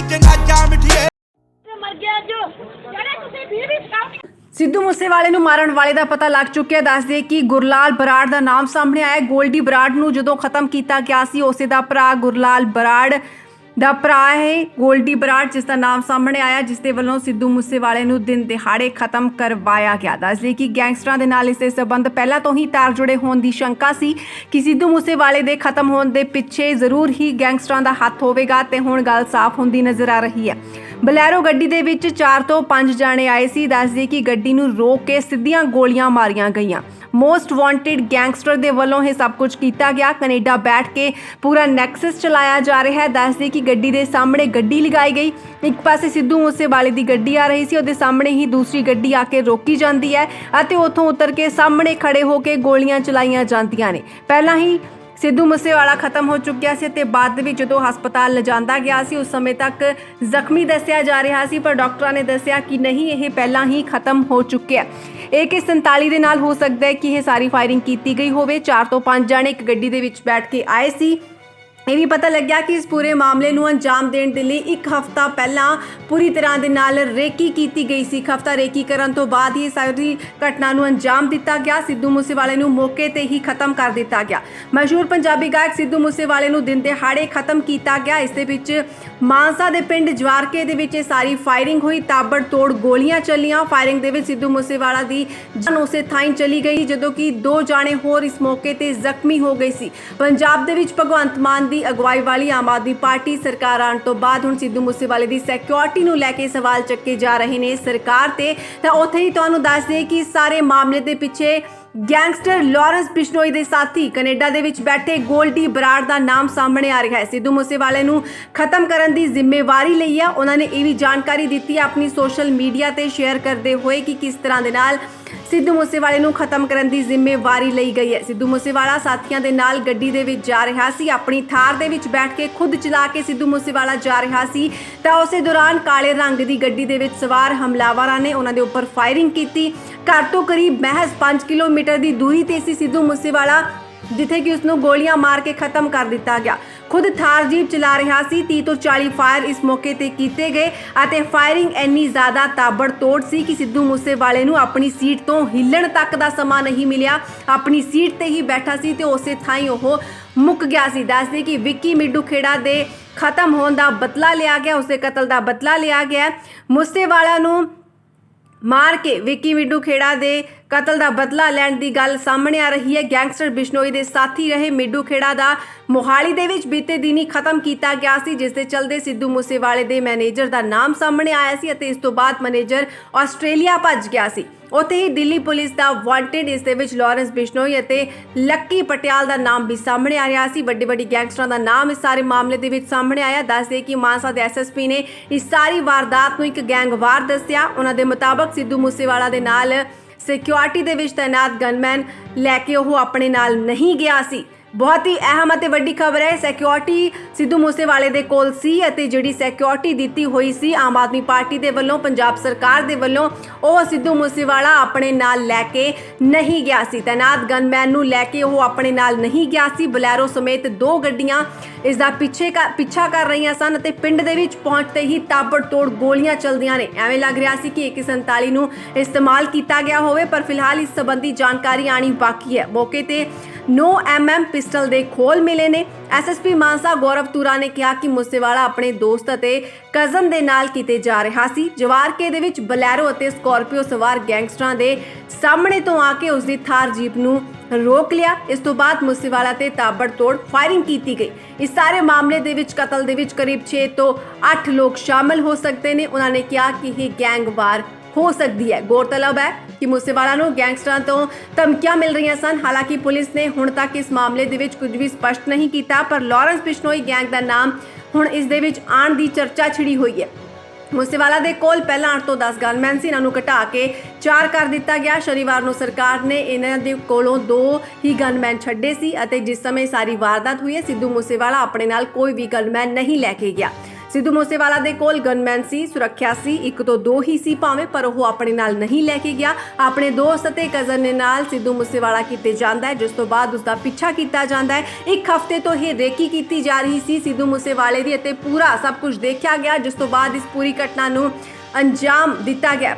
ਜਨਾਜਾ ਮਿਠੀਏ ਮਰ ਗਿਆ ਜੋ ਜਿਹੜੇ ਤੁਸੀਂ ਵੀ ਸਕਾਊਟ ਸਿੱਧੂ ਮੂਸੇਵਾਲੇ ਨੂੰ ਮਾਰਨ ਵਾਲੇ ਦਾ ਪਤਾ ਲੱਗ ਚੁੱਕਿਆ। ਦੱਸ ਦੇ ਕਿ ਗੁਰਲਾਲ ਬਰਾੜ ਦਾ ਨਾਮ ਸਾਹਮਣੇ ਆਇਆ। ਗੋਲਡੀ ਬਰਾੜ ਨੂੰ ਜਦੋਂ ਖਤਮ ਕੀਤਾ ਗਿਆ ਸੀ ਉਸੇ ਦਾ ਭਰਾ ਗੁਰਲਾਲ ਬਰਾੜ ਦਾ ਭਰਾ ਹੈ ਗੋਲਡੀ ਬਰਾੜ, ਜਿਸ ਦਾ ਨਾਮ ਸਾਹਮਣੇ ਆਇਆ, ਜਿਸ ਦੇ ਵੱਲੋਂ ਸਿੱਧੂ ਮੂਸੇਵਾਲੇ ਨੂੰ ਦਿਨ ਦਿਹਾੜੇ ਖਤਮ ਕਰਵਾਇਆ ਗਿਆ। ਦੱਸਦੇ ਕਿ ਗੈਂਗਸਟਰਾਂ ਦੇ ਨਾਲ ਇਸ ਦੇ ਸੰਬੰਧ ਪਹਿਲਾਂ ਤੋਂ ਹੀ ਤਾਰ ਜੁੜੇ ਹੋਣ ਦੀ ਸ਼ੰਕਾ ਸੀ ਕਿ ਸਿੱਧੂ ਮੂਸੇਵਾਲੇ ਦੇ ਖਤਮ ਹੋਣ ਦੇ ਪਿੱਛੇ ਜ਼ਰੂਰ ਹੀ ਗੈਂਗਸਟਰਾਂ ਦਾ ਹੱਥ ਹੋਵੇਗਾ ਤੇ ਹੁਣ ਗੱਲ ਸਾਫ਼ ਹੁੰਦੀ ਨਜ਼ਰ ਆ ਰਹੀ ਹੈ। ਬਲੈਰੋ ਗੱਡੀ ਦੇ ਵਿੱਚ 4 ਤੋਂ 5 ਜਾਣੇ ਆਏ ਸੀ। ਦੱਸਦੇ ਕਿ ਗੱਡੀ ਨੂੰ ਰੋਕ ਕੇ ਸਿੱਧੀਆਂ ਗੋਲੀਆਂ ਮਾਰੀਆਂ ਗਈਆਂ। ਮੋਸਟ ਵਾਂਟਿਡ ਗੈਂਗਸਟਰ ਦੇ ਵੱਲੋਂ ਇਹ ਸਭ ਕੁਝ ਕੀਤਾ ਗਿਆ। ਕੈਨੇਡਾ ਬੈਠ ਕੇ ਪੂਰਾ ਨੈਕਸਸ ਚਲਾਇਆ ਜਾ ਰਿਹਾ ਹੈ। ਦੱਸਦੇ ਕਿ ਗੱਡੀ ਦੇ ਸਾਹਮਣੇ ਗੱਡੀ ਲਗਾਈ ਗਈ। ਇੱਕ ਪਾਸੇ ਸਿੱਧੂ ਮੂਸੇਵਾਲੇ ਦੀ ਗੱਡੀ ਆ ਰਹੀ ਸੀ, ਉਹਦੇ ਸਾਹਮਣੇ ਹੀ ਦੂਸਰੀ ਗੱਡੀ ਆ ਕੇ ਰੋਕੀ ਜਾਂਦੀ ਹੈ ਅਤੇ ਉੱਥੋਂ ਉਤਰ ਕੇ ਸਾਹਮਣੇ ਖੜੇ ਹੋ ਕੇ ਗੋਲੀਆਂ ਚਲਾਈਆਂ ਜਾਂਦੀਆਂ ਨੇ। ਪਹਿਲਾਂ ਹੀ ਸਿੱਧੂ ਮੂਸੇਵਾਲਾ ਖਤਮ ਹੋ ਚੁੱਕਿਆ ਸੀ ਤੇ ਬਾਅਦ ਦੇ ਵਿੱਚ ਜਦੋਂ ਹਸਪਤਾਲ ਲਿਜਾਂਦਾ ਗਿਆ ਸੀ ਉਸ ਸਮੇਂ ਤੱਕ ਜ਼ਖਮੀ ਦੱਸਿਆ ਜਾ ਰਿਹਾ ਸੀ, ਪਰ ਡਾਕਟਰਾਂ ਨੇ ਦੱਸਿਆ ਕਿ ਨਹੀਂ, ਇਹ ਪਹਿਲਾਂ ਹੀ ਖਤਮ ਹੋ ਚੁੱਕਿਆ। AK-47 ਦੇ ਨਾਲ ਹੋ ਸਕਦਾ ਹੈ ਕਿ ਇਹ ਸਾਰੀ ਫਾਇਰਿੰਗ ਕੀਤੀ ਗਈ ਹੋਵੇ। 4 ਤੋਂ 5 ਜਾਣੇ ਇੱਕ ਗੱਡੀ ਦੇ ਵਿੱਚ ਬੈਠ ਕੇ ਆਏ ਸੀ। ਇਹ ਵੀ ਪਤਾ ਲੱਗਿਆ ਕਿ ਇਸ ਪੂਰੇ ਮਾਮਲੇ ਨੂੰ ਅੰਜਾਮ ਦੇਣ ਦੇ ਲਈ ਇੱਕ ਹਫ਼ਤਾ ਪਹਿਲਾਂ ਪੂਰੀ ਤਰ੍ਹਾਂ ਦੇ ਨਾਲ ਰੇਕੀ ਕੀਤੀ ਗਈ ਸੀ। ਇੱਕ ਹਫ਼ਤਾ ਰੇਕੀ ਕਰਨ ਤੋਂ ਬਾਅਦ ਹੀ ਸਾਰੀ ਘਟਨਾ ਨੂੰ ਅੰਜਾਮ ਦਿੱਤਾ ਗਿਆ। ਸਿੱਧੂ ਮੂਸੇਵਾਲੇ ਨੂੰ ਮੌਕੇ ਤੇ ਹੀ ਖਤਮ ਕਰ ਦਿੱਤਾ ਗਿਆ। ਮਸ਼ਹੂਰ ਪੰਜਾਬੀ ਗਾਇਕ ਸਿੱਧੂ ਮੂਸੇਵਾਲੇ ਨੂੰ ਦਿਨ ਦਿਹਾੜੇ ਖਤਮ ਕੀਤਾ ਗਿਆ। ਇਸ ਦੇ ਵਿੱਚ ਮਾਨਸਾ ਦੇ ਪਿੰਡ ਜਵਾਰਕੇ ਦੇ ਵਿੱਚ ਸਾਰੀ ਫਾਇਰਿੰਗ ਹੋਈ, ਤਾਬੜਤੋੜ ਗੋਲੀਆਂ ਚੱਲੀਆਂ। ਫਾਇਰਿੰਗ ਦੇ ਵਿੱਚ ਸਿੱਧੂ ਮੂਸੇਵਾਲਾ ਦੀ ਜਾਨ ਉਸੇ ਥਾਂ ਹੀ ਚਲੀ ਗਈ, ਜਦੋਂ ਕਿ 2 ਜਾਣੇ ਹੋਰ ਇਸ ਮੌਕੇ ਤੇ ਜ਼ਖਮੀ ਹੋ ਗਏ ਸੀ। ਪੰਜਾਬ ਦੇ ਵਿੱਚ ਭਗਵੰਤ ਮਾਨ ਦੀ ਅਗਵਾਈ ਵਾਲੀ ਆਮ ਆਦਮੀ ਪਾਰਟੀ ਸਰਕਾਰ ਆਉਣ ਤੋਂ ਬਾਅਦ ਹੁਣ ਸਿੱਧੂ ਮੂਸੇਵਾਲੇ ਦੀ ਸਿਕਿਉਰਿਟੀ ਨੂੰ ਲੈ ਕੇ ਸਵਾਲ ਚੱਕੇ ਜਾ ਰਹੇ ਨੇ ਸਰਕਾਰ ਤੇ। ਤਾਂ ਉੱਥੇ ਹੀ ਤੁਹਾਨੂੰ ਦੱਸ ਦਈਏ ਕਿ ਸਾਰੇ ਮਾਮਲੇ ਦੇ ਪਿੱਛੇ ਗੈਂਗਸਟਰ ਲਾਰੈਂਸ ਬਿਸ਼ਨੋਈ ਦੇ ਸਾਥੀ ਕੈਨੇਡਾ ਦੇ ਵਿੱਚ ਬੈਠੇ ਗੋਲਡੀ ਬਰਾੜ ਦਾ ਨਾਮ ਸਾਹਮਣੇ ਆ ਰਿਹਾ ਹੈ। ਸਿੱਧੂ ਮੂਸੇਵਾਲੇ ਨੂੰ ਖਤਮ ਕਰਨ ਦੀ ਜ਼ਿੰਮੇਵਾਰੀ ਲਈ ਹੈ। ਉਹਨਾਂ ਨੇ ਇਹ ਵੀ ਜਾਣਕਾਰੀ ਦਿੱਤੀ ਹੈ ਆਪਣੀ ਸੋਸ਼ਲ ਮੀਡੀਆ ਤੇ ਸ਼ੇਅਰ ਕਰਦੇ ਹੋਏ ਕਿ ਕਿਸ ਤਰ੍ਹਾਂ ਦੇ ਨਾਲ ਸਿੱਧੂ ਮੂਸੇਵਾਲੇ ਨੂੰ ਖਤਮ ਕਰਨ ਦੀ ਜ਼ਿੰਮੇਵਾਰੀ ਲਈ ਗਈ ਹੈ। ਸਿੱਧੂ ਮੂਸੇਵਾਲਾ ਸਾਥੀਆਂ ਦੇ ਨਾਲ ਗੱਡੀ ਦੇ ਵਿੱਚ ਜਾ ਰਿਹਾ ਸੀ, ਆਪਣੀ ਥਾਰ ਦੇ ਵਿੱਚ ਬੈਠ ਕੇ ਖੁਦ ਚਲਾ ਕੇ ਸਿੱਧੂ ਮੂਸੇਵਾਲਾ ਜਾ ਰਿਹਾ ਸੀ ਤਾਂ ਉਸੇ ਦੌਰਾਨ ਕਾਲੇ ਰੰਗ ਦੀ ਗੱਡੀ ਦੇ ਵਿੱਚ ਸਵਾਰ ਹਮਲਾਵਰਾਂ ਨੇ ਉਹਨਾਂ ਦੇ ਉੱਪਰ ਫਾਇਰਿੰਗ ਕੀਤੀ। ਘਰ ਤੋਂ ਕਰੀਬ ਮਹਿਜ਼ 5 ਕਿਲੋਮੀਟਰ ਦੀ ਦੂਰੀ ਤੇ ਸੀ ਸਿੱਧੂ ਮੂਸੇਵਾਲਾ, ਜਿੱਥੇ ਕਿ ਉਸ ਨੂੰ ਗੋਲੀਆਂ ਮਾਰ ਕੇ ਖਤਮ ਕਰ ਦਿੱਤਾ ਗਿਆ। ਖੁਦ ਥਾਰ ਜੀਪ ਚਲਾ ਰਿਹਾ ਸੀ। 30 ਤੋਂ 40 ਫਾਇਰ ਇਸ ਮੌਕੇ ਤੇ ਕੀਤੇ ਗਏ ਅਤੇ ਫਾਇਰਿੰਗ ਇੰਨੀ ਜ਼ਿਆਦਾ ਤਾਬੜਤੋੜ ਸੀ ਕਿ ਸਿੱਧੂ ਮੂਸੇਵਾਲੇ ਨੂੰ ਆਪਣੀ ਸੀਟ ਤੋਂ ਹਿੱਲਣ ਤੱਕ ਦਾ ਸਮਾਂ ਨਹੀਂ ਮਿਲਿਆ। ਆਪਣੀ ਸੀਟ ਤੇ ਹੀ ਬੈਠਾ ਸੀ ਤੇ ਉਸੇ ਥਾਂ ਹੀ ਉਹ ਮੁੱਕ ਗਿਆ ਸੀ। ਦੱਸਦੇ ਕਿ ਵਿੱਕੀ ਮਿੱਡੂ ਖੇੜਾ ਦੇ ਖਤਮ ਹੋਣ ਦਾ ਬਦਲਾ ਲਿਆ ਗਿਆ, ਉਸਦੇ ਕਤਲ ਦਾ ਬਦਲਾ ਲਿਆ ਗਿਆ। ਮੂਸੇਵਾਲਾ ਨੂੰ ਮਾਰ ਕੇ ਵਿੱਕੀ ਮਿੱਡੂ ਖੇੜਾ ਦੇ ਕਤਲ ਦਾ ਬਦਲਾ ਲੈਣ ਦੀ ਗੱਲ ਸਾਹਮਣੇ ਆ ਰਹੀ ਹੈ। ਗੈਂਗਸਟਰ ਬਿਸ਼ਨੋਈ ਦੇ ਸਾਥੀ ਰਹੇ ਮਿੱਡੂ ਖੇੜਾ ਦਾ ਮੋਹਾਲੀ ਦੇ ਵਿੱਚ ਬੀਤੇ ਦਿਨੀ ਖਤਮ ਕੀਤਾ ਗਿਆ ਸੀ, ਜਿਸ ਦੇ ਚਲਦੇ ਸਿੱਧੂ ਮੂਸੇਵਾਲੇ ਦੇ ਮੈਨੇਜਰ ਦਾ ਨਾਮ ਸਾਹਮਣੇ ਆਇਆ ਸੀ ਅਤੇ ਇਸ ਤੋਂ ਬਾਅਦ ਮੈਨੇਜਰ ਆਸਟ੍ਰੇਲੀਆ ਭੱਜ ਗਿਆ ਸੀ। ਉੱਥੇ ਹੀ ਦਿੱਲੀ ਪੁਲਿਸ ਦਾ ਵਾਂਟਡ ਇਸ ਦੇ ਵਿੱਚ ਲਾਰੈਂਸ ਬਿਸ਼ਨੋਈ ਅਤੇ ਲੱਕੀ ਪਟਿਆਲ ਦਾ ਨਾਮ ਵੀ ਸਾਹਮਣੇ ਆ ਰਿਹਾ ਸੀ। ਵੱਡੇ ਗੈਂਗਸਟਰਾਂ ਦਾ ਨਾਮ ਇਸ ਸਾਰੇ ਮਾਮਲੇ ਦੇ ਵਿੱਚ ਸਾਹਮਣੇ ਆਇਆ। ਦੱਸਦੇ ਕਿ ਮਾਨਸਾ ਦੇ SSP ਨੇ ਇਸ ਸਾਰੀ ਵਾਰਦਾਤ ਨੂੰ ਇੱਕ ਗੈਂਗਵਾਰ ਦੱਸਿਆ। ਉਹਨਾਂ ਦੇ ਮੁਤਾਬਕ ਸਿੱਧੂ ਮੂਸੇਵਾਲਾ ਦੇ ਨਾਲ ਸਿਕਿਉਰਿਟੀ ਦੇ ਵਿੱਚ ਤੈਨਾਤ ਗਨਮੈਨ ਲੈ ਕੇ ਉਹ ਆਪਣੇ ਨਾਲ ਨਹੀਂ ਗਿਆ ਸੀ। ਬਹੁਤ ਹੀ ਅਹਿਮ ਅਤੇ ਵੱਡੀ ਖਬਰ ਹੈ। ਸਿਕਿਉਰਿਟੀ ਸਿੱਧੂ ਮੂਸੇਵਾਲੇ ਦੇ ਕੋਲ ਸੀ ਅਤੇ ਜਿਹੜੀ ਸਿਕਿਉਰਿਟੀ ਦਿੱਤੀ ਹੋਈ ਸੀ ਆਮ ਆਦਮੀ ਪਾਰਟੀ ਦੇ ਵੱਲੋਂ, ਪੰਜਾਬ ਸਰਕਾਰ ਦੇ ਵੱਲੋਂ, ਉਹ ਸਿੱਧੂ ਮੂਸੇਵਾਲਾ ਆਪਣੇ ਨਾਲ ਲੈ ਕੇ ਨਹੀਂ ਗਿਆ ਸੀ। ਤੈਨਾਤ ਗਨਮੈਨ ਨੂੰ ਲੈ ਕੇ ਉਹ ਆਪਣੇ ਨਾਲ ਨਹੀਂ ਗਿਆ ਸੀ। ਬਲੈਰੋ ਸਮੇਤ 2 ਗੱਡੀਆਂ ਇਸ ਦਾ ਪਿੱਛਾ ਕਰ ਰਹੀਆਂ ਸਨ ਅਤੇ ਪਿੰਡ ਦੇ ਵਿੱਚ ਪਹੁੰਚਦੇ ਹੀ ਤਾਬੜਤੋੜ ਗੋਲੀਆਂ ਚੱਲਦੀਆਂ ਨੇ। ਐਵੇਂ ਲੱਗ ਰਿਹਾ ਸੀ ਕਿ AK-47 ਨੂੰ ਇਸਤੇਮਾਲ ਕੀਤਾ ਗਿਆ ਹੋਵੇ, ਪਰ ਫਿਲਹਾਲ ਇਸ ਸੰਬੰਧੀ ਜਾਣਕਾਰੀ ਆਣੀ ਬਾਕੀ ਹੈ। ਮੌਕੇ ਤੇ 9mm ਪਿਸਟਲ ਦੇ ਖੋਲ ਮਿਲੇ ਨੇ। SSP ਮਾਨਸਾ ਗੌਰਵ ਤੁਰਾ ਨੇ ਕਿਹਾ ਕਿ ਮੂਸੇਵਾਲਾ ਆਪਣੇ ਦੋਸਤ ਅਤੇ ਕਜ਼ਨ ਦੇ ਨਾਲ ਕਿਤੇ ਜਾ ਰਿਹਾ ਸੀ। ਜਵਾਰਕੇ ਦੇ ਵਿੱਚ ਬਲੈਰੋ ਅਤੇ ਸਕਾਰਪੀਓ ਸਵਾਰ ਗੈਂਗਸਟਰਾਂ ਦੇ ਸਾਹਮਣੇ ਤੋਂ ਆ ਕੇ ਉਸ ਦੀ ਥਾਰ ਜੀਪ ਨੂੰ ਰੋਕ ਲਿਆ। ਇਸ ਤੋਂ ਬਾਅਦ ਮੂਸੇਵਾਲਾ ਤੇ ਤਾਬੜਤੋੜ ਫਾਇਰਿੰਗ ਕੀਤੀ ਗਈ। ਇਸ ਸਾਰੇ ਮਾਮਲੇ ਦੇ ਵਿੱਚ ਕਤਲ ਦੇ ਵਿੱਚ ਕਰੀਬ 6 ਤੋਂ 8 ਲੋਕ ਸ਼ਾਮਲ ਹੋ ਸਕਦੇ ਨੇ। ਉਹਨਾਂ ਨੇ ਕਿਹਾ ਕਿ ਇਹ ਗੈਂਗਵਾਰ ਹੋ ਸਕਦੀ ਹੈ। ਗੌਰਤਲਬ ਹੈ ਕਿ ਮੂਸੇਵਾਲਾ ਨੂੰ ਗੈਂਗਸਟਰਾਂ ਤੋਂ ਧਮਕੀਆਂ ਮਿਲ ਰਹੀਆਂ ਸਨ। ਹਾਲਾਂਕਿ ਪੁਲਿਸ ਨੇ ਹੁਣ ਤੱਕ ਇਸ ਮਾਮਲੇ ਦੇ ਵਿੱਚ ਕੁਝ ਵੀ ਸਪਸ਼ਟ ਨਹੀਂ ਕੀਤਾ, ਪਰ ਲਾਰੈਂਸ ਬਿਸ਼ਨੋਈ ਗੈਂਗ ਦਾ ਨਾਮ ਹੁਣ ਇਸ ਦੇ ਵਿੱਚ ਆਉਣ ਦੀ ਚਰਚਾ ਛਿੜੀ ਹੋਈ ਹੈ। ਮੂਸੇਵਾਲਾ ਦੇ ਕੋਲ ਪਹਿਲਾਂ 8 ਤੋਂ 10 ਗਨਮੈਨ ਸੀ, ਇਹਨਾਂ ਨੂੰ ਘਟਾ ਕੇ 4 ਕਰ ਦਿੱਤਾ ਗਿਆ। ਸ਼ਨੀਵਾਰ ਨੂੰ ਸਰਕਾਰ ਨੇ ਇਹਨਾਂ ਦੇ ਕੋਲੋਂ 2 ਹੀ ਗਨਮੈਨ ਛੱਡੇ ਸੀ ਅਤੇ ਜਿਸ ਸਮੇਂ ਸਾਰੀ ਵਾਰਦਾਤ ਹੋਈ ਹੈ ਸਿੱਧੂ ਮੂਸੇਵਾਲਾ ਆਪਣੇ ਨਾਲ ਕੋਈ ਵੀ ਗਨਮੈਨ ਨਹੀਂ ਲੈ ਕੇ ਗਿਆ। ਸਿੱਧੂ ਮੂਸੇਵਾਲਾ ਦੇ ਕੋਲ ਗਨਮੈਨ ਸੀ, ਸੁਰੱਖਿਆ ਸੀ, ਇੱਕ ਤੋਂ ਦੋ ਹੀ ਸੀ ਭਾਵੇਂ, ਪਰ ਉਹ ਆਪਣੇ ਨਾਲ ਨਹੀਂ ਲੈ ਕੇ ਗਿਆ। ਆਪਣੇ ਦੋਸਤ ਅਤੇ ਕਜ਼ਨ ਦੇ ਨਾਲ ਸਿੱਧੂ ਮੂਸੇਵਾਲਾ ਕਿਤੇ ਜਾਂਦਾ ਹੈ, ਜਿਸ ਤੋਂ ਬਾਅਦ ਉਸ ਦਾ ਪਿੱਛਾ ਕੀਤਾ ਜਾਂਦਾ ਹੈ। ਇੱਕ ਹਫ਼ਤੇ ਤੋਂ ਇਹ ਰੇਕੀ ਕੀਤੀ ਜਾ ਰਹੀ ਸੀ ਸਿੱਧੂ ਮੂਸੇਵਾਲੇ ਦੀ ਅਤੇ ਪੂਰਾ ਸਭ ਕੁਝ ਦੇਖਿਆ ਗਿਆ, ਜਿਸ ਤੋਂ ਬਾਅਦ ਇਸ ਪੂਰੀ ਘਟਨਾ ਨੂੰ ਅੰਜਾਮ ਦਿੱਤਾ ਗਿਆ।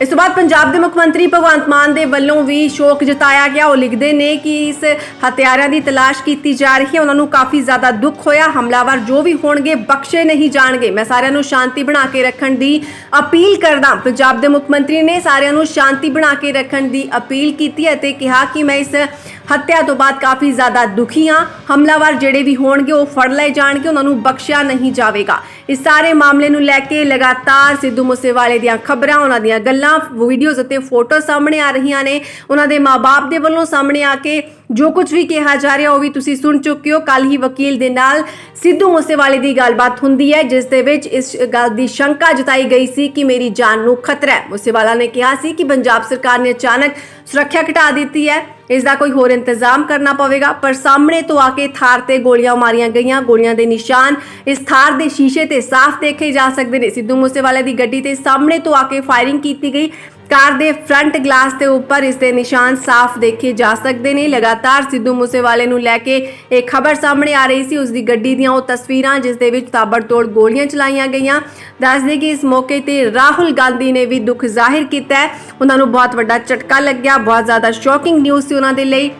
ਇਸ ਤੋਂ ਬਾਅਦ ਪੰਜਾਬ ਦੇ ਮੁੱਖ ਮੰਤਰੀ ਭਗਵੰਤ ਮਾਨ ਦੇ ਵੱਲੋਂ ਵੀ ਸ਼ੋਕ ਜਤਾਇਆ ਗਿਆ। ਉਹ ਲਿਖਦੇ ਨੇ ਕਿ ਇਸ ਹਥਿਆਰਾਂ ਦੀ ਤਲਾਸ਼ ਕੀਤੀ ਜਾ ਰਹੀ ਹੈ, ਉਹਨਾਂ ਨੂੰ ਕਾਫੀ ਜ਼ਿਆਦਾ ਦੁੱਖ ਹੋਇਆ। ਹਮਲਾਵਰ ਜੋ ਵੀ ਹੋਣਗੇ ਬਖਸ਼ੇ ਨਹੀਂ ਜਾਣਗੇ। ਮੈਂ ਸਾਰਿਆਂ ਨੂੰ ਸ਼ਾਂਤੀ ਬਣਾ ਕੇ ਰੱਖਣ ਦੀ ਅਪੀਲ ਕਰਦਾ। ਪੰਜਾਬ ਦੇ ਮੁੱਖ ਮੰਤਰੀ ਨੇ ਸਾਰਿਆਂ ਨੂੰ ਸ਼ਾਂਤੀ ਬਣਾ ਕੇ ਰੱਖਣ ਦੀ ਅਪੀਲ ਕੀਤੀ ਹੈ ਅਤੇ ਕਿਹਾ ਕਿ ਮੈਂ ਇਸ ਹੱਤਿਆ ਤੋਂ ਬਾਅਦ ਕਾਫੀ ਜ਼ਿਆਦਾ ਦੁਖੀ ਹਾਂ। ਹਮਲਾਵਰ ਜਿਹੜੇ ਵੀ ਹੋਣਗੇ ਉਹ ਫੜ ਲਏ ਜਾਣਗੇ, ਉਹਨਾਂ ਨੂੰ ਬਖਸ਼ਿਆ ਨਹੀਂ ਜਾਵੇਗਾ। ਇਸ ਸਾਰੇ ਮਾਮਲੇ ਨੂੰ ਲੈ ਕੇ ਲਗਾਤਾਰ ਸਿੱਧੂ ਮੂਸੇਵਾਲੇ ਦੀਆਂ ਖਬਰਾਂ, ਉਹਨਾਂ ਦੀਆਂ ਗੱਲਾਂ, ਵੀਡੀਓਜ਼ ਅਤੇ ਫੋਟੋ ਸਾਹਮਣੇ ਆ ਰਹੀਆਂ ਨੇ। ਉਹਨਾਂ ਦੇ ਮਾਪੇ ਦੇ ਵੱਲੋਂ ਸਾਹਮਣੇ ਆ ਕੇ ਜੋ ਕੁਝ ਵੀ ਕਿਹਾ ਜਾ ਰਿਹਾ ਉਹ ਵੀ ਤੁਸੀਂ ਸੁਣ ਚੁੱਕੇ ਹੋ। ਕੱਲ ਹੀ ਵਕੀਲ ਦੇ ਨਾਲ ਸਿੱਧੂ ਮੂਸੇਵਾਲੇ ਦੀ ਗੱਲਬਾਤ ਹੁੰਦੀ ਹੈ, ਜਿਸ ਦੇ ਵਿੱਚ ਇਸ ਗੱਲ ਦੀ ਸ਼ੰਕਾ ਜਤਾਈ ਗਈ ਸੀ ਕਿ ਮੇਰੀ ਜਾਨ ਨੂੰ ਖਤਰਾ ਹੈ। ਮੂਸੇਵਾਲਾ ਨੇ ਕਿਹਾ ਸੀ ਕਿ ਪੰਜਾਬ ਸਰਕਾਰ ਨੇ ਅਚਾਨਕ ਸੁਰੱਖਿਆ ਘਟਾ ਦਿੱਤੀ ਹੈ, ਇਸ ਦਾ ਕੋਈ ਹੋਰ ਇੰਤਜ਼ਾਮ ਕਰਨਾ ਪਵੇਗਾ। ਪਰ ਸਾਹਮਣੇ ਤੋਂ ਆ ਕੇ ਥਾਰ ਤੇ ਗੋਲੀਆਂ ਮਾਰੀਆਂ ਗਈਆਂ। ਗੋਲੀਆਂ ਦੇ ਨਿਸ਼ਾਨ ਇਸ ਥਾਰ ਦੇ ਸ਼ੀਸ਼ੇ ਤੇ ਸਾਫ਼ ਦੇਖੇ ਜਾ ਸਕਦੇ ਨੇ। ਸਿੱਧੂ ਮੂਸੇਵਾਲੇ ਦੀ ਗੱਡੀ ਤੇ ਸਾਹਮਣੇ ਤੋਂ ਆ ਕੇ ਫਾਇਰਿੰਗ ਕੀਤੀ ਗਈ। ਕਾਰ ਦੇ ਫਰੰਟ ਗਲਾਸ ਦੇ ਉੱਪਰ ਇਸ ਦੇ ਨਿਸ਼ਾਨ ਸਾਫ਼ ਦੇਖੇ ਜਾ ਸਕਦੇ ਨੇ। ਲਗਾਤਾਰ ਸਿੱਧੂ ਮੂਸੇਵਾਲੇ ਨੂੰ ਲੈ ਕੇ ਇੱਕ ਖਬਰ ਸਾਹਮਣੇ ਆ ਰਹੀ ਸੀ, ਉਸ ਦੀ ਗੱਡੀ ਦੀਆਂ ਉਹ ਤਸਵੀਰਾਂ ਜਿਸ ਦੇ ਵਿੱਚ ਤਾਬੜਤੋੜ ਗੋਲੀਆਂ ਚਲਾਈਆਂ ਗਈਆਂ। ਦੱਸ ਦੇ ਕਿ ਇਸ ਮੌਕੇ ਤੇ ਰਾਹੁਲ ਗਾਂਧੀ ਨੇ ਵੀ ਦੁੱਖ ਜ਼ਾਹਿਰ ਕੀਤਾ ਹੈ। ਉਹਨਾਂ ਨੂੰ ਬਹੁਤ ਵੱਡਾ ਝਟਕਾ ਲੱਗਿਆ। ਬਹੁਤ ਜ਼ਿਆਦਾ ਸ਼ੌਕਿੰਗ ਨਿਊਜ਼ ਸੀ ਉਹਨਾਂ ਦੇ ਲਈ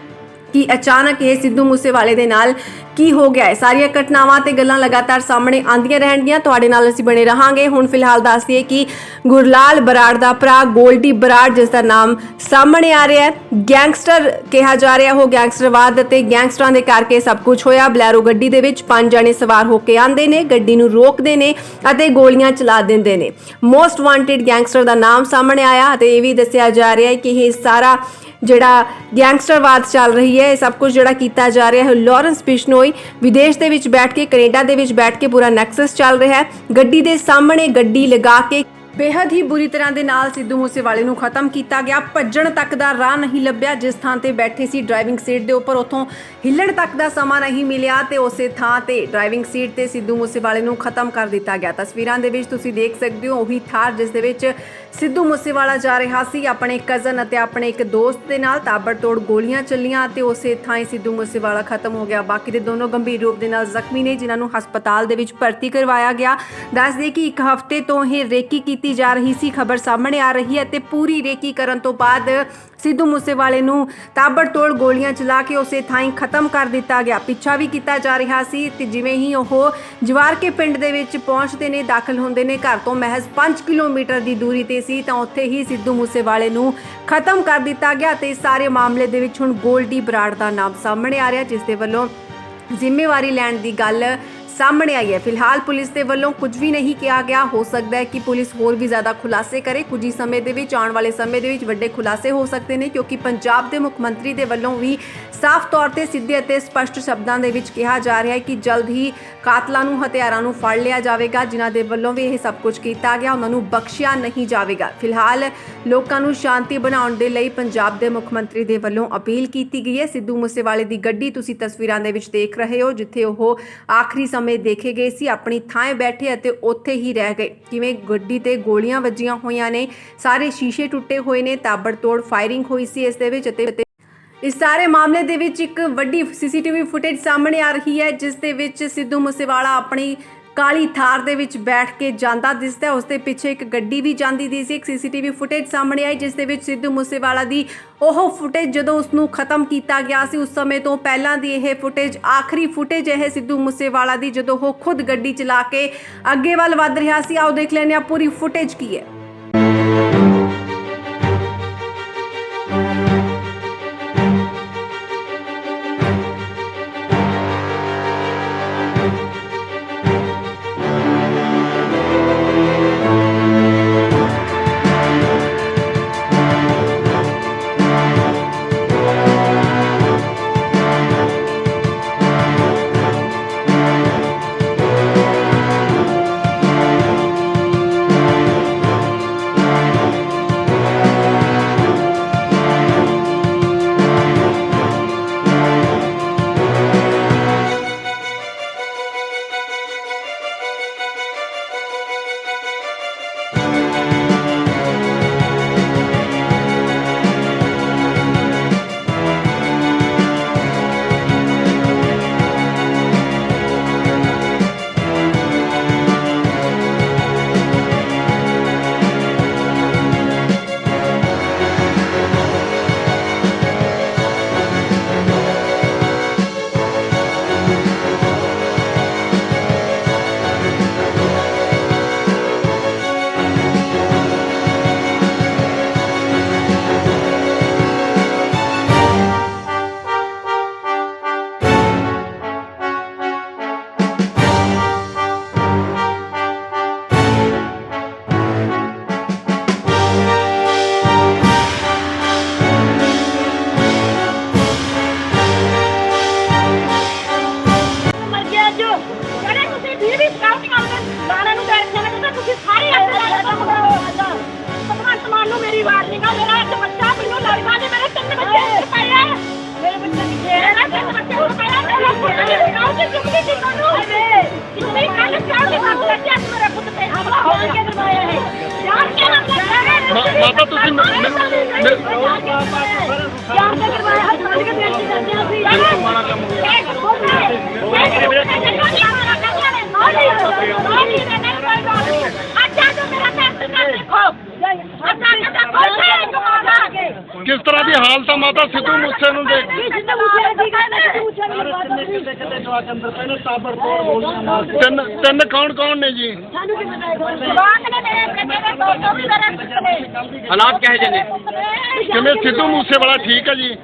ਕਿ ਅਚਾਨਕ ਇਹ ਸਿੱਧੂ ਮੂਸੇਵਾਲੇ ਦੇ ਨਾਲ ਕੀ ਹੋ ਗਿਆ ਹੈ। ਸਾਰੀਆਂ ਘਟਨਾਵਾਂ ਤੇ ਗੱਲਾਂ ਲਗਾਤਾਰ ਸਾਹਮਣੇ ਆਉਂਦੀਆਂ ਰਹਿਣਗੀਆਂ, ਤੁਹਾਡੇ ਨਾਲ ਅਸੀਂ ਬਣੇ ਰਹਾਂਗੇ। ਹੁਣ ਫਿਲਹਾਲ ਦੱਸ ਦਈਏ ਕਿ ਗੁਰਲਾਲ ਬਰਾੜ ਦਾ ਭਰਾ ਗੋਲਡੀ ਬਰਾੜ, ਜਿਸ ਦਾ ਨਾਮ ਸਾਹਮਣੇ ਆ ਰਿਹਾ ਹੈ, ਗੈਂਗਸਟਰ ਕਿਹਾ ਜਾ ਰਿਹਾ। ਉਹ ਗੈਂਗਸਟਰਵਾਦ ਅਤੇ ਗੈਂਗਸਟਰਾਂ ਦੇ ਕਰਕੇ ਸਭ ਕੁਝ ਹੋਇਆ। ਬਲੈਰੋ ਗੱਡੀ ਦੇ ਵਿੱਚ 5 ਜਣੇ ਸਵਾਰ ਹੋ ਕੇ ਆਉਂਦੇ ਨੇ, ਗੱਡੀ ਨੂੰ ਰੋਕਦੇ ਨੇ ਅਤੇ ਗੋਲੀਆਂ ਚਲਾ ਦਿੰਦੇ ਨੇ। ਮੋਸਟ ਵਾਂਟਿਡ ਗੈਂਗਸਟਰ ਦਾ ਨਾਮ ਸਾਹਮਣੇ ਆਇਆ ਅਤੇ ਇਹ ਵੀ ਦੱਸਿਆ ਜਾ ਰਿਹਾ ਹੈ ਕਿ ਇਹ ਸਾਰਾ ਜਿਹੜਾ ਗੈਂਗਸਟਰਵਾਦ ਚੱਲ ਰਹੀ ਹੈ, ਇਹ ਸਭ ਕੁਝ ਜਿਹੜਾ ਕੀਤਾ ਜਾ ਰਿਹਾ ਹੈ, ਲਾਰੈਂਸ ਬਿਸ਼ਨੋਈ ਵਿਦੇਸ਼ ਦੇ ਵਿੱਚ ਬੈਠ ਕੇ, ਕੈਨੇਡਾ ਦੇ ਵਿੱਚ ਬੈਠ ਕੇ ਪੂਰਾ ਨੈਕਸਸ ਚੱਲ ਰਿਹਾ ਹੈ। ਗੱਡੀ ਦੇ ਸਾਹਮਣੇ ਗੱਡੀ ਲਗਾ ਕੇ ਬੇहद ਹੀ ਬੁਰੀ ਤਰ੍ਹਾਂ ਦੇ ਨਾਲ ਸਿੱਧੂ ਮੂਸੇਵਾਲੇ ਨੂੰ ਖਤਮ ਕੀਤਾ ਗਿਆ। ਭੱਜਣ ਤੱਕ ਦਾ ਰਾਹ ਨਹੀਂ ਲੱਭਿਆ। ਜਿਸ ਥਾਂ ਤੇ ਬੈਠੇ ਸੀ ਡਰਾਈਵਿੰਗ ਸੀਟ ਦੇ ਉੱਪਰ, ਉੱਥੋਂ ਹਿੱਲਣ ਤੱਕ ਦਾ ਸਮਾਂ ਨਹੀਂ ਮਿਲਿਆ ਤੇ ਉਸੇ ਥਾਂ ਤੇ ਡਰਾਈਵਿੰਗ ਸੀਟ ਤੇ ਸਿੱਧੂ ਮੂਸੇਵਾਲੇ ਨੂੰ ਖਤਮ ਕਰ ਦਿੱਤਾ ਗਿਆ। ਤਸਵੀਰਾਂ ਦੇ ਵਿੱਚ ਤੁਸੀਂ ਦੇਖ ਸਕਦੇ ਹੋ ਉਹੀ ਥਾਰ ਜਿਸ ਦੇ ਵਿੱਚ ਸਿੱਧੂ ਮੂਸੇਵਾਲਾ ਜਾ ਰਿਹਾ ਸੀ ਆਪਣੇ ਕਜ਼ਨ ਅਤੇ ਆਪਣੇ ਇੱਕ ਦੋਸਤ ਦੇ ਨਾਲ। ਤਾਬੜਤੋੜ ਗੋਲੀਆਂ ਚੱਲੀਆਂ ਤੇ ਉਸੇ ਥਾਂ ਹੀ ਸਿੱਧੂ ਮੂਸੇਵਾਲਾ ਖਤਮ ਹੋ ਗਿਆ। ਬਾਕੀ ਦੇ ਦੋਨੋਂ ਗੰਭੀਰ ਰੂਪ ਦੇ ਨਾਲ ਜ਼ਖਮੀ ਨੇ, ਜਿਨ੍ਹਾਂ ਨੂੰ ਹਸਪਤਾਲ ਦੇ ਵਿੱਚ ਭਰਤੀ ਕਰਵਾਇਆ ਗਿਆ। ਦੱਸ ਦੇ ਕਿ ਇੱਕ ਹਫ਼ਤੇ ਤੋਂ ਇਹ ਰੇਕੀ ਕੀਤੀ ਜਾ ਰਹੀ ਸੀ। ਖਬਰ ਸਾਹਮਣੇ ਆ ਰਹੀ ਹੈ ਤੇ ਪੂਰੀ ਰੇਕੀ ਕਰਨ ਤੋਂ ਬਾਅਦ ਸਿੱਧੂ ਮੂਸੇਵਾਲੇ ਨੂੰ ਤਾਬੜਤੋੜ ਗੋਲੀਆਂ ਚਲਾ ਕੇ ਉਸੇ ਥਾਂ ਹੀ ਖਤਮ ਕਰ ਦਿੱਤਾ ਗਿਆ। ਪਿੱਛਾ ਵੀ ਕੀਤਾ ਜਾ ਰਿਹਾ ਸੀ ਤੇ ਜਿਵੇਂ ਹੀ ਉਹ ਜਵਾਰ ਕੇ ਪਿੰਡ ਦੇ ਵਿੱਚ ਪਹੁੰਚਦੇ ਨੇ, ਦਾਖਲ ਹੁੰਦੇ ਨੇ, ਘਰ ਤੋਂ ਮਹਿਜ਼ 5 ਕਿਲੋਮੀਟਰ ਦੀ ਦੂਰੀ ਤੇ ਸੀ ਤਾਂ ਉੱਥੇ ਹੀ ਸਿੱਧੂ ਮੂਸੇਵਾਲੇ ਨੂੰ ਖਤਮ ਕਰ ਦਿੱਤਾ ਗਿਆ। ਤੇ ਇਸ ਸਾਰੇ ਮਾਮਲੇ ਦੇ ਵਿੱਚ ਹੁਣ ਗੋਲਡੀ ਬਰਾੜ ਦਾ ਨਾਮ ਸਾਹਮਣੇ ਆ ਰਿਹਾ, ਜਿਸ ਦੇ ਵੱਲੋਂ ਜ਼ਿੰਮੇਵਾਰੀ ਲੈਣ ਦੀ ਗੱਲ ਸਾਹਮਣੇ ਆਈ ਹੈ। ਫਿਲਹਾਲ ਪੁਲਿਸ ਦੇ ਵੱਲੋਂ ਕੁਝ ਵੀ ਨਹੀਂ ਕਿਹਾ ਗਿਆ। ਹੋ ਸਕਦਾ ਹੈ ਕਿ ਪੁਲਿਸ ਹੋਰ ਵੀ ਜ਼ਿਆਦਾ ਖੁਲਾਸੇ ਕਰੇ। ਕੁਝ ਹੀ ਸਮੇਂ ਦੇ ਵਿੱਚ, ਆਉਣ ਵਾਲੇ ਸਮੇਂ ਦੇ ਵਿੱਚ ਵੱਡੇ ਖੁਲਾਸੇ ਹੋ ਸਕਦੇ ਨੇ, ਕਿਉਂਕਿ ਪੰਜਾਬ ਦੇ ਮੁੱਖ ਮੰਤਰੀ ਦੇ ਵੱਲੋਂ ਵੀ ਸਾਫ਼ ਤੌਰ ਤੇ ਸਿੱਧੇ ਅਤੇ ਸਪਸ਼ਟ ਸ਼ਬਦਾਂ ਦੇ ਵਿੱਚ ਕਿਹਾ ਜਾ ਰਿਹਾ ਹੈ ਕਿ ਜਲਦ ਹੀ ਕਾਤਲਾਂ ਨੂੰ, ਹਥਿਆਰਾਂ ਨੂੰ ਫੜ ਲਿਆ ਜਾਵੇਗਾ। ਜਿਨ੍ਹਾਂ ਦੇ ਵੱਲੋਂ ਵੀ ਇਹ ਸਭ ਕੁਝ ਕੀਤਾ ਗਿਆ, ਉਹਨਾਂ ਨੂੰ ਬਖਸ਼ਿਆ ਨਹੀਂ ਜਾਵੇਗਾ। ਫਿਲਹਾਲ ਲੋਕਾਂ ਨੂੰ ਸ਼ਾਂਤੀ ਬਣਾਉਣ ਦੇ ਲਈ ਪੰਜਾਬ ਦੇ ਮੁੱਖ ਮੰਤਰੀ ਦੇ ਵੱਲੋਂ ਅਪੀਲ ਕੀਤੀ ਗਈ ਹੈ। ਸਿੱਧੂ ਮੂਸੇਵਾਲੇ ਦੀ ਗੱਡੀ ਤੁਸੀਂ ਤਸਵੀਰਾਂ ਦੇ ਵਿੱਚ ਦੇਖ ਰਹੇ ਹੋ, ਜਿੱਥੇ ਉਹ ਆਖਰੀ ਸਮੇਂ ਦੇਖੇ ਗਏ ਸੀ, ਆਪਣੀ ਥਾਂ ਬੈਠੇ ਅਤੇ ਉੱਥੇ ਹੀ ਰਹਿ ਗਏ। ਕਿਵੇਂ ਗੱਡੀ ਤੇ ਗੋਲੀਆਂ ਵੱਜੀਆਂ ਹੋਈਆਂ ਨੇ, ਸਾਰੇ ਸ਼ੀਸ਼ੇ ਟੁੱਟੇ ਹੋਏ ਨੇ, ਤਾਬੜਤੋੜ ਫਾਇਰਿੰਗ ਹੋਈ ਸੀ ਇਸ ਦੇ ਵਿੱਚ। ਅਤੇ ਇਸ ਸਾਰੇ ਮਾਮਲੇ ਦੇ ਵਿੱਚ ਇੱਕ ਵੱਡੀ ਸੀਸੀਟੀਵੀ ਫੁਟੇਜ ਸਾਹਮਣੇ ਆ ਰਹੀ ਹੈ, ਜਿਸ ਦੇ ਵਿੱਚ ਸਿੱਧੂ ਮੂਸੇਵਾਲਾ ਆਪਣੀ ਕਾਲੀ ਥਾਰ ਦੇ ਵਿੱਚ ਬੈਠ ਕੇ ਜਾਂਦਾ ਦਿਸਦਾ ਹੈ। ਉਸ ਦੇ ਪਿੱਛੇ ਇੱਕ ਗੱਡੀ ਵੀ ਜਾਂਦੀ ਦੀ ਸੀ। ਇੱਕ ਸੀਸੀਟੀਵੀ ਫੁਟੇਜ ਸਾਹਮਣੇ ਆਈ, ਜਿਸ ਦੇ ਵਿੱਚ ਸਿੱਧੂ ਮੂਸੇਵਾਲਾ ਦੀ ਉਹ ਫੁਟੇਜ ਜਦੋਂ ਉਸ ਨੂੰ ਖਤਮ ਕੀਤਾ ਗਿਆ ਸੀ, ਉਸ ਸਮੇਂ ਤੋਂ ਪਹਿਲਾਂ ਦੀ ਇਹ ਫੁਟੇਜ, ਆਖਰੀ ਫੁਟੇਜ ਇਹ ਸਿੱਧੂ ਮੂਸੇਵਾਲਾ ਦੀ, ਜਦੋਂ ਉਹ ਖੁਦ ਗੱਡੀ ਚਲਾ ਕੇ ਅੱਗੇ ਵੱਲ ਵੱਧ ਰਿਹਾ ਸੀ। ਆਓ ਦੇਖ ਲੈਂਦੇ ਹਾਂ ਪੂਰੀ ਫੁਟੇਜ ਕੀ ਹੈ। ਮਾਤਾ ਤੁਸੀਂ ਮਾੜਾ ਕੰਮ ਕਿਸ ਤਰ੍ਹਾਂ ਦੀ ਹਾਲਤ ਆ ਮਾਤਾ ਸਿੱਧੂ ਮੂਸੇ ਨੂੰ ਦੇਖ ਤਿੰਨ ਕੌਣ ਨੇ ਜੀ ਹਾਲਾਤ ਕਿਹੋ ਜਿਹੇ ਨੇ ਕਿਵੇਂ ਸਿੱਧੂ ਮੂਸੇ ਵਾਲਾ ਠੀਕ ਹੈ ਜੀ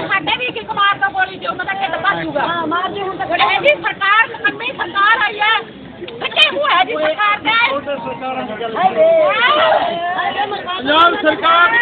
ਸਾਡੇ ਵੀ ਇੱਕ ਮਾਰ ਦਾ ਗੋਲੀ ਤੇ ਉਹਨਾਂ ਦਾ ਢਿੱਡ ਭੱਜੂਗਾ ਹਾਂ ਮਾਰ ਦੇ ਹੁਣ ਤਾਂ ਖੜੇ ਜੀ ਸਰਕਾਰ ਕੰਮੀ ਸਰਕਾਰ ਆਈ ਹੈ ਕਿੱਥੇ ਹੋਇਆ ਜੀ ਸਰਕਾਰ ਦੇ ਪੰਜਾਬ ਸਰਕਾਰ